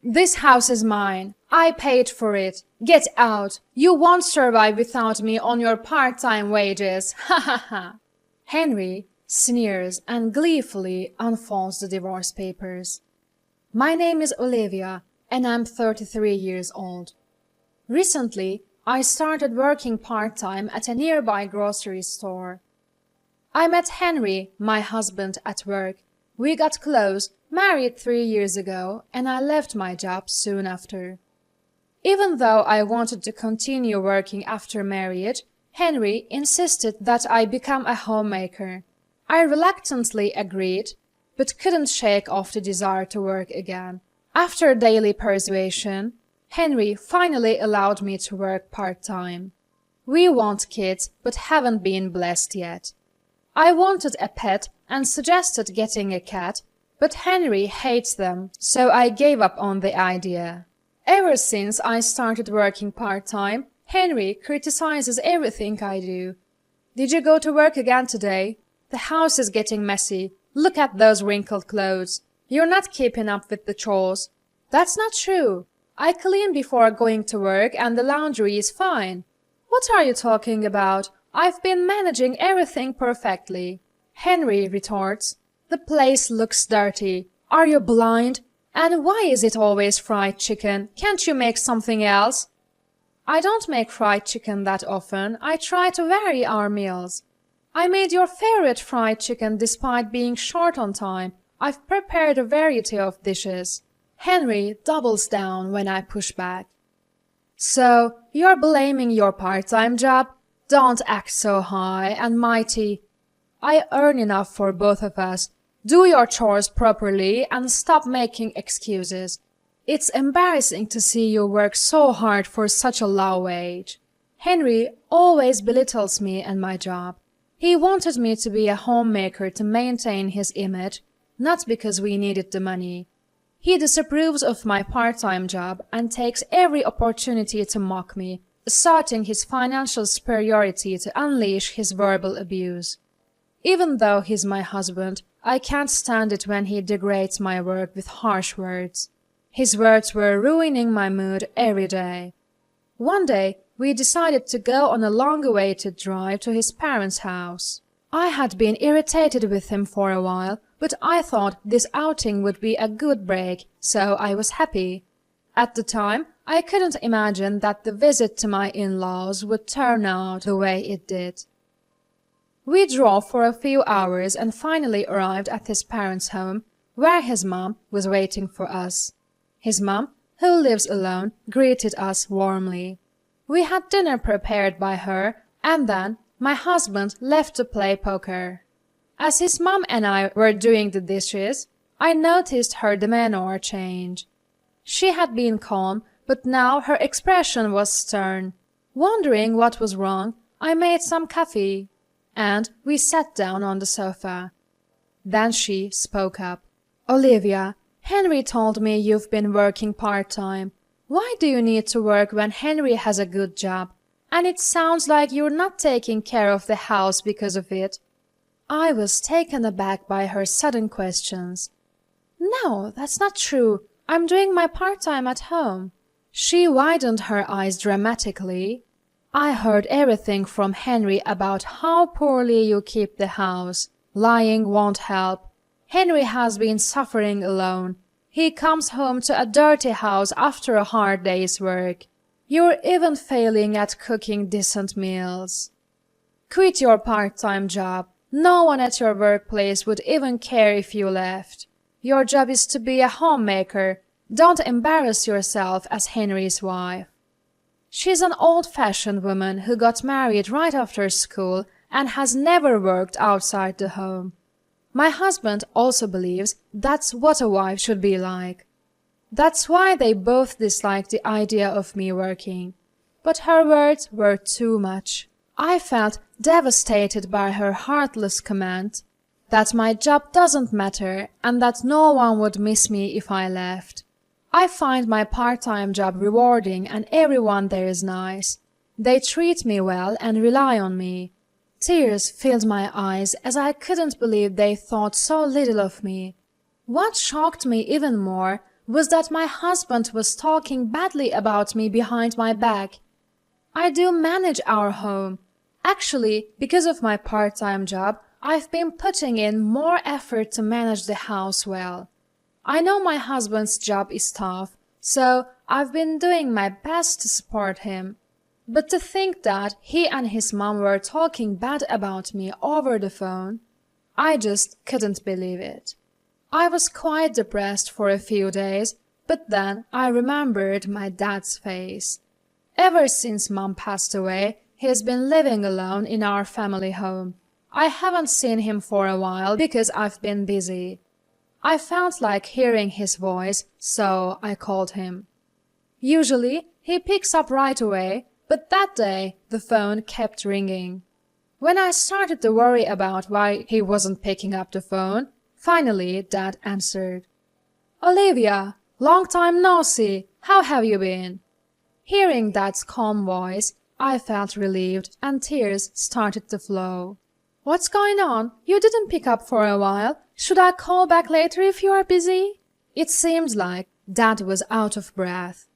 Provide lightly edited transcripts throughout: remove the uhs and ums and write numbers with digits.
This house is mine. I paid for it. Get out. You won't survive without me on your part-time wages. Ha ha ha. Henry sneers and gleefully unfolds the divorce papers. My name is Olivia, and I'm 33 years old. Recently, I started working part-time at a nearby grocery store. I met Henry, my husband, at work. We got close, married 3 years ago, and I left my job soon after. Even though I wanted to continue working after marriage, Henry insisted that I become a homemaker. I reluctantly agreed, but couldn't shake off the desire to work again. After daily persuasion, Henry finally allowed me to work part-time. We want kids, but haven't been blessed yet. I wanted a pet and suggested getting a cat, but Henry hates them, so I gave up on the idea. Ever since I started working part-time, Henry criticizes everything I do. Did you go to work again today? The house is getting messy. Look at those wrinkled clothes. You're not keeping up with the chores. That's not true. I clean before going to work and the laundry is fine. What are you talking about? I've been managing everything perfectly. Henry retorts, the place looks dirty. Are you blind? And why is it always fried chicken? Can't you make something else? I don't make fried chicken that often. I try to vary our meals. I made your favorite fried chicken despite being short on time. I've prepared a variety of dishes. Henry doubles down when I push back. So, you're blaming your part-time job? Don't act so high and mighty. I earn enough for both of us. Do your chores properly and stop making excuses. It's embarrassing to see you work so hard for such a low wage. Henry always belittles me and my job. He wanted me to be a homemaker to maintain his image, not because we needed the money. He disapproves of my part-time job and takes every opportunity to mock me, asserting his financial superiority to unleash his verbal abuse. Even though he's my husband, I can't stand it when he degrades my work with harsh words. His words were ruining my mood every day. One day, we decided to go on a long-awaited drive to his parents' house. I had been irritated with him for a while, but I thought this outing would be a good break, so I was happy. At the time, I couldn't imagine that the visit to my in-laws would turn out the way it did. We drove for a few hours and finally arrived at his parents' home, where his mom was waiting for us. His mom, who lives alone, greeted us warmly. We had dinner prepared by her, and then my husband left to play poker. As his mom and I were doing the dishes, I noticed her demeanor change. She had been calm, but now her expression was stern. Wondering what was wrong, I made some coffee, and we sat down on the sofa. Then she spoke up. Olivia, Henry told me you've been working part-time. Why do you need to work when Henry has a good job? And it sounds like you're not taking care of the house because of it. I was taken aback by her sudden questions. No, that's not true. I'm doing my part-time at home. She widened her eyes dramatically. I heard everything from Henry about how poorly you keep the house. Lying won't help. Henry has been suffering alone. He comes home to a dirty house after a hard day's work. You're even failing at cooking decent meals. Quit your part-time job. No one at your workplace would even care if you left. Your job is to be a homemaker. Don't embarrass yourself as Henry's wife. She's an old-fashioned woman who got married right after school and has never worked outside the home. My husband also believes that's what a wife should be like. That's why they both dislike the idea of me working. But her words were too much. I felt devastated by her heartless comment that my job doesn't matter and that no one would miss me if I left. I find my part-time job rewarding and everyone there is nice. They treat me well and rely on me. Tears filled my eyes as I couldn't believe they thought so little of me. What shocked me even more was that my husband was talking badly about me behind my back. I do manage our home. Actually, because of my part-time job, I've been putting in more effort to manage the house well. I know my husband's job is tough, so I've been doing my best to support him. But to think that he and his mom were talking bad about me over the phone, I just couldn't believe it. I was quite depressed for a few days, but then I remembered my dad's face. Ever since Mom passed away, he's been living alone in our family home. I haven't seen him for a while because I've been busy. I felt like hearing his voice, so I called him. Usually, he picks up right away, but that day the phone kept ringing. When I started to worry about why he wasn't picking up the phone, finally Dad answered. "Olivia, long time no see. How have you been?" Hearing Dad's calm voice, I felt relieved and tears started to flow. "What's going on? You didn't pick up for a while. Should I call back later if you are busy?" It seemed like Dad was out of breath.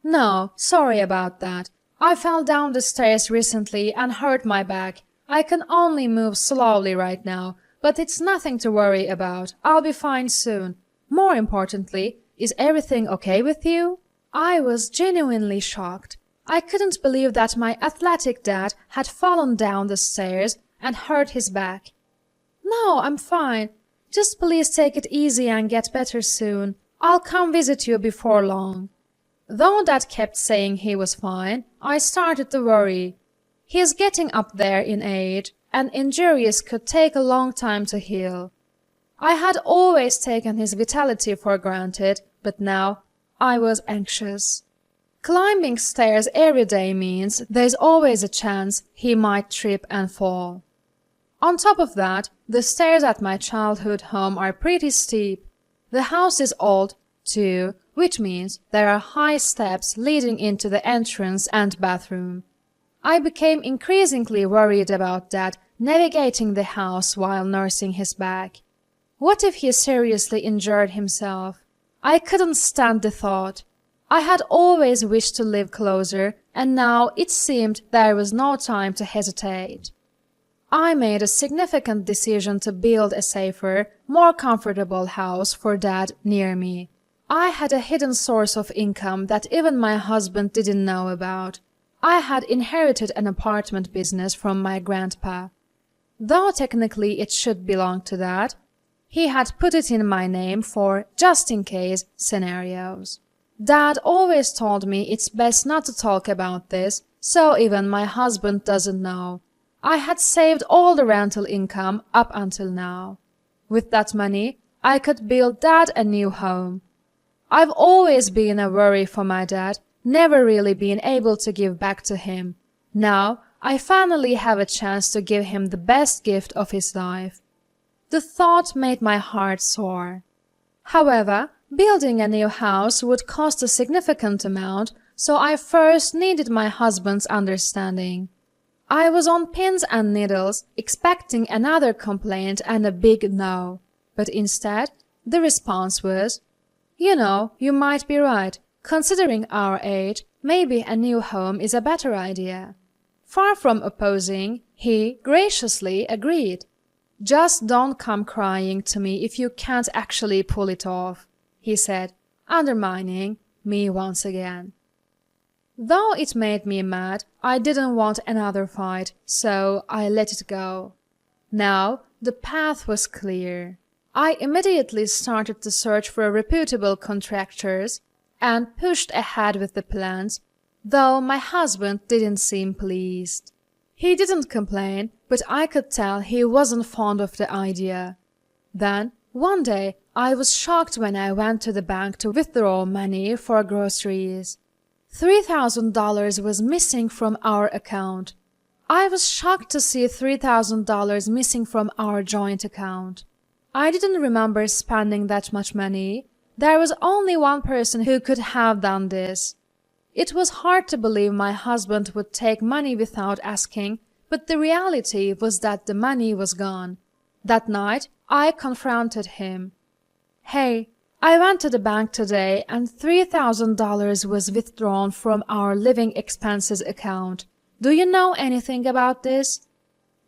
"No, sorry about that. I fell down the stairs recently and hurt my back. I can only move slowly right now, but it's nothing to worry about. I'll be fine soon. More importantly, is everything okay with you?" I was genuinely shocked. I couldn't believe that my athletic dad had fallen down the stairs and hurt his back. "No, I'm fine. Just please take it easy and get better soon. I'll come visit you before long." Though Dad kept saying he was fine, I started to worry. He's getting up there in age, and injuries could take a long time to heal. I had always taken his vitality for granted, but now I was anxious. Climbing stairs every day means there's always a chance he might trip and fall. On top of that, the stairs at my childhood home are pretty steep. The house is old, too, which means there are high steps leading into the entrance and bathroom. I became increasingly worried about Dad navigating the house while nursing his back. What if he seriously injured himself? I couldn't stand the thought. I had always wished to live closer, and now it seemed there was no time to hesitate. I made a significant decision to build a safer, more comfortable house for Dad near me. I had a hidden source of income that even my husband didn't know about. I had inherited an apartment business from my grandpa. Though technically it should belong to Dad, he had put it in my name for just-in-case scenarios. Dad always told me it's best not to talk about this, so even my husband doesn't know. I had saved all the rental income up until now. With that money, I could build Dad a new home. I've always been a worry for my dad, never really been able to give back to him. Now, I finally have a chance to give him the best gift of his life. The thought made my heart soar. However, building a new house would cost a significant amount, so I first needed my husband's understanding. I was on pins and needles, expecting another complaint and a big no. But instead, the response was, "You know, you might be right. Considering our age, maybe a new home is a better idea." Far from opposing, he graciously agreed. "Just don't come crying to me if you can't actually pull it off," he said, undermining me once again. Though it made me mad, I didn't want another fight, so I let it go. Now the path was clear. I immediately started to search for reputable contractors and pushed ahead with the plans, though my husband didn't seem pleased. He didn't complain, but I could tell he wasn't fond of the idea. Then, one day, I was shocked when I went to the bank to withdraw money for groceries. $3,000 was missing from our account. I was shocked to see $3,000 missing from our joint account. I didn't remember spending that much money. There was only one person who could have done this. It was hard to believe my husband would take money without asking, but the reality was that the money was gone. That night, I confronted him. "Hey, I went to the bank today and $3,000 was withdrawn from our living expenses account. Do you know anything about this?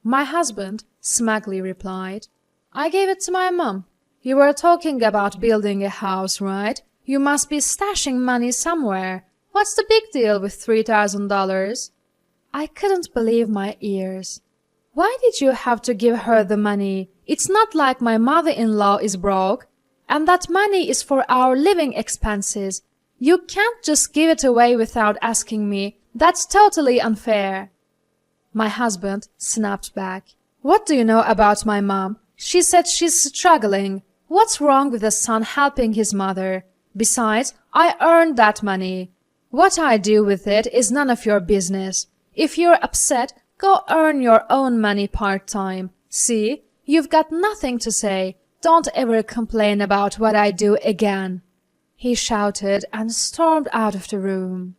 My husband smugly replied, I gave it to my mom. You were talking about building a house, right? You must be stashing money somewhere. What's the big deal with $3,000? I couldn't believe my ears. Why did you have to give her the money? It's not like my mother-in-law is broke. And that money is for our living expenses. You can't just give it away without asking me. That's totally unfair. My husband snapped back. What do you know about my mom? She said she's struggling. What's wrong with a son helping his mother? Besides, I earned that money. What I do with it is none of your business. If you're upset, go earn your own money part-time. See, you've got nothing to say. Don't ever complain about what I do again. He shouted and stormed out of the room.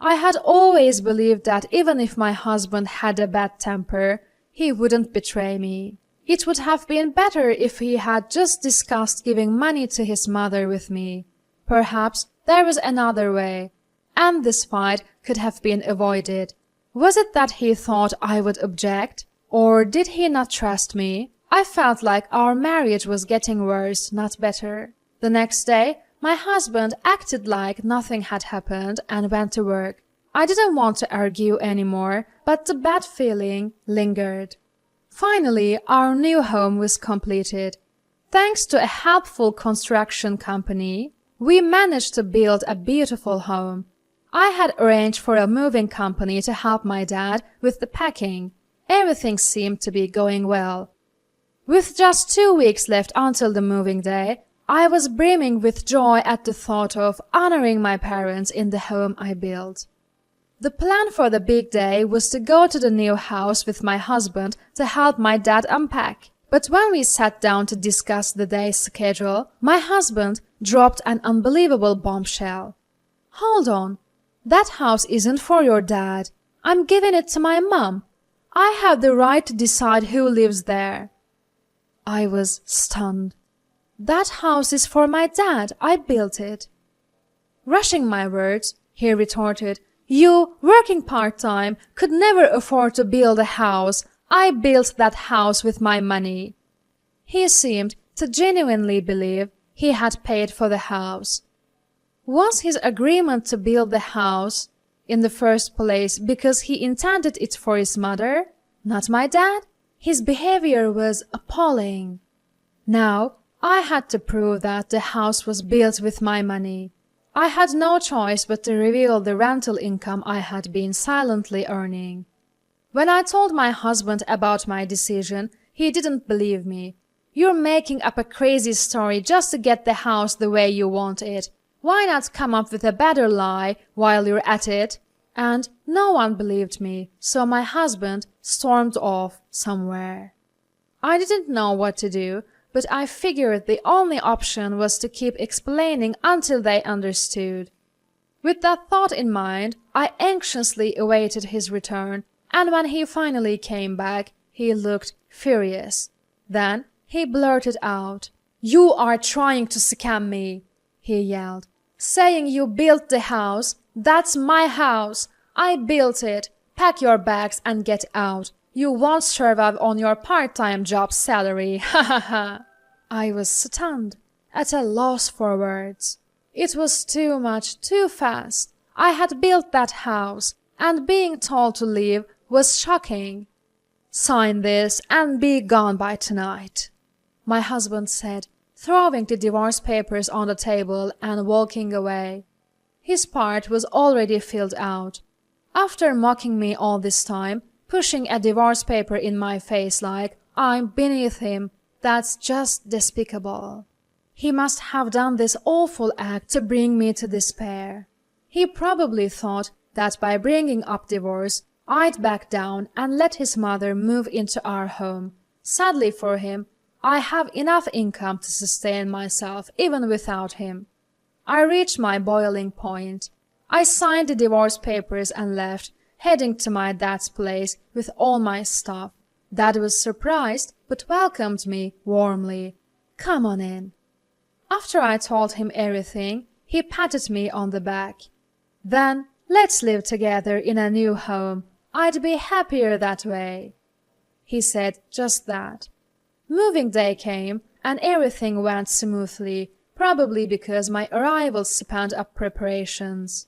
I had always believed that even if my husband had a bad temper, he wouldn't betray me. It would have been better if he had just discussed giving money to his mother with me. Perhaps there was another way, and this fight could have been avoided. Was it that he thought I would object, or did he not trust me? I felt like our marriage was getting worse, not better. The next day, my husband acted like nothing had happened and went to work. I didn't want to argue anymore, but the bad feeling lingered. Finally, our new home was completed. Thanks to a helpful construction company, we managed to build a beautiful home. I had arranged for a moving company to help my dad with the packing. Everything seemed to be going well. With just 2 weeks left until the moving day, I was brimming with joy at the thought of honoring my parents in the home I built. The plan for the big day was to go to the new house with my husband to help my dad unpack. But when we sat down to discuss the day's schedule, my husband dropped an unbelievable bombshell. Hold on, that house isn't for your dad. I'm giving it to my mom. I have the right to decide who lives there. I was stunned. That house is for my dad. I built it. Rushing my words, he retorted, You, working part-time, could never afford to build a house. I built that house with my money. He seemed to genuinely believe he had paid for the house. Was his agreement to build the house in the first place because he intended it for his mother, not my dad? His behavior was appalling. Now, I had to prove that the house was built with my money. I had no choice but to reveal the rental income I had been silently earning. When I told my husband about my decision, he didn't believe me. You're making up a crazy story just to get the house the way you want it. Why not come up with a better lie while you're at it? And no one believed me, so my husband stormed off somewhere. I didn't know what to do, but I figured the only option was to keep explaining until they understood. With that thought in mind, I anxiously awaited his return, and when he finally came back, he looked furious. Then he blurted out, "You are trying to scam me," he yelled. "Saying you built the house. That's my house. I built it. Pack your bags and get out. You won't survive on your part-time job salary. Ha ha ha." I was stunned, at a loss for words. It was too much, too fast. I had built that house, and being told to leave was shocking. "Sign this and be gone by tonight," my husband said, throwing the divorce papers on the table and walking away. His part was already filled out. After mocking me all this time, pushing a divorce paper in my face like I'm beneath him, that's just despicable. He must have done this awful act to bring me to despair. He probably thought that by bringing up divorce, I'd back down and let his mother move into our home. Sadly for him, I have enough income to sustain myself even without him. I reached my boiling point. I signed the divorce papers and left, heading to my dad's place with all my stuff. Dad was surprised, but welcomed me warmly. "Come on in." After I told him everything, he patted me on the back. "Then let's live together in a new home. I'd be happier that way." He said just that. Moving day came, and everything went smoothly, probably because my arrival sped up preparations.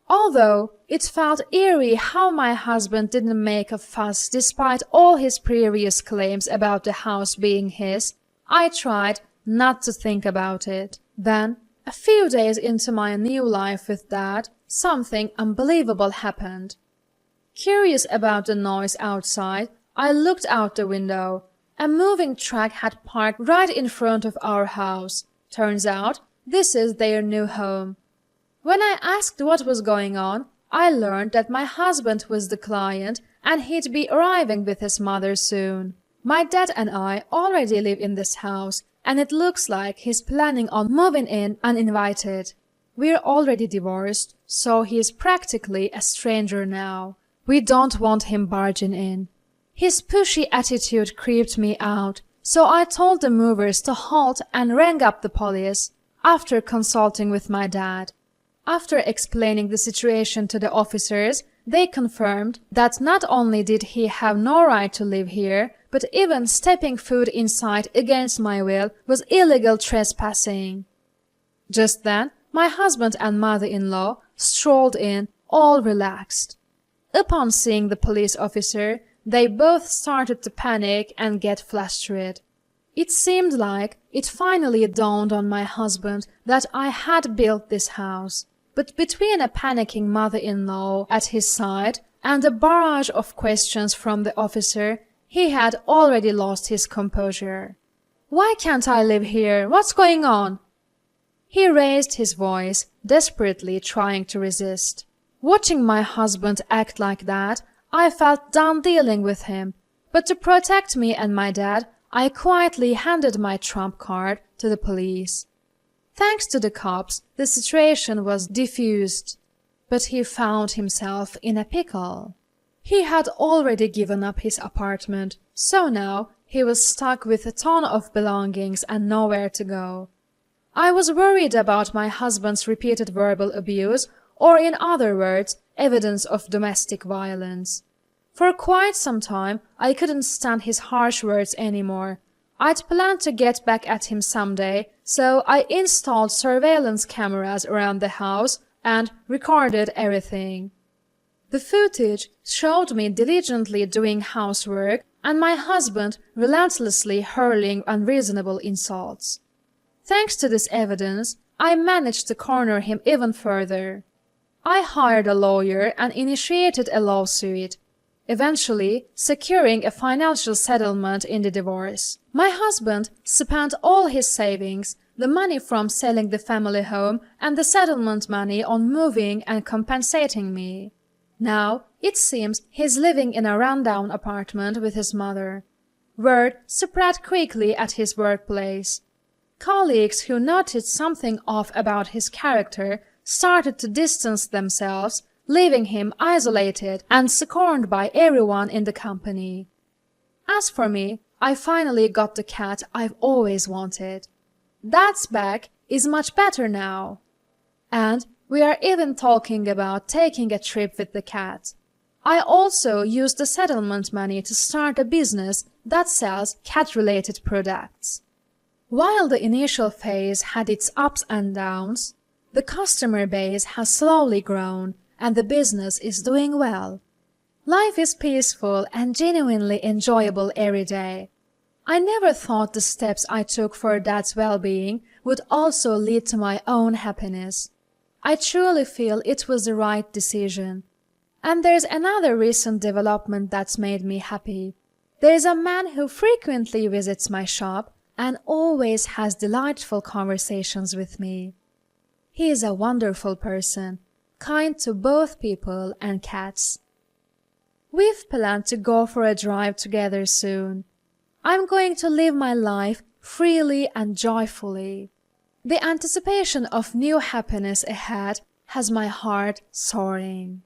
Although it felt eerie how my husband didn't make a fuss despite all his previous claims about the house being his, I tried not to think about it. Then, a few days into my new life with Dad, something unbelievable happened. Curious about the noise outside, I looked out the window. A moving truck had parked right in front of our house. Turns out, this is their new home. When I asked what was going on, I learned that my husband was the client and he'd be arriving with his mother soon. My dad and I already live in this house, and it looks like he's planning on moving in uninvited. We're already divorced, so he's practically a stranger now. We don't want him barging in. His pushy attitude creeped me out, so I told the movers to halt and rang up the police, after consulting with my dad. After explaining the situation to the officers, they confirmed that not only did he have no right to live here, but even stepping foot inside against my will was illegal trespassing. Just then, my husband and mother-in-law strolled in, all relaxed. Upon seeing the police officer, they both started to panic and get flustered. It seemed like it finally dawned on my husband that I had built this house. But between a panicking mother-in-law at his side and a barrage of questions from the officer, he had already lost his composure. "Why can't I live here? What's going on?" He raised his voice, desperately trying to resist. Watching my husband act like that, I felt done dealing with him. But to protect me and my dad, I quietly handed my trump card to the police. Thanks to the cops, the situation was diffused, but he found himself in a pickle. He had already given up his apartment, so now he was stuck with a ton of belongings and nowhere to go. I was worried about my husband's repeated verbal abuse, or in other words, evidence of domestic violence. For quite some time, I couldn't stand his harsh words anymore. I'd planned to get back at him someday, so I installed surveillance cameras around the house and recorded everything. The footage showed me diligently doing housework and my husband relentlessly hurling unreasonable insults. Thanks to this evidence, I managed to corner him even further. I hired a lawyer and initiated a lawsuit, eventually securing a financial settlement in the divorce. My husband spent all his savings, the money from selling the family home and the settlement money on moving and compensating me. Now, it seems he's living in a rundown apartment with his mother. Word spread quickly at his workplace. Colleagues who noticed something off about his character started to distance themselves, leaving him isolated and scorned by everyone in the company. As for me, I finally got the cat I've always wanted. Dad's back is much better now. And we are even talking about taking a trip with the cat. I also used the settlement money to start a business that sells cat-related products. While the initial phase had its ups and downs, the customer base has slowly grown and the business is doing well. Life is peaceful and genuinely enjoyable every day. I never thought the steps I took for Dad's well-being would also lead to my own happiness. I truly feel it was the right decision. And there's another recent development that's made me happy. There's a man who frequently visits my shop and always has delightful conversations with me. He is a wonderful person, kind to both people and cats. We've planned to go for a drive together soon. I'm going to live my life freely and joyfully. The anticipation of new happiness ahead has my heart soaring.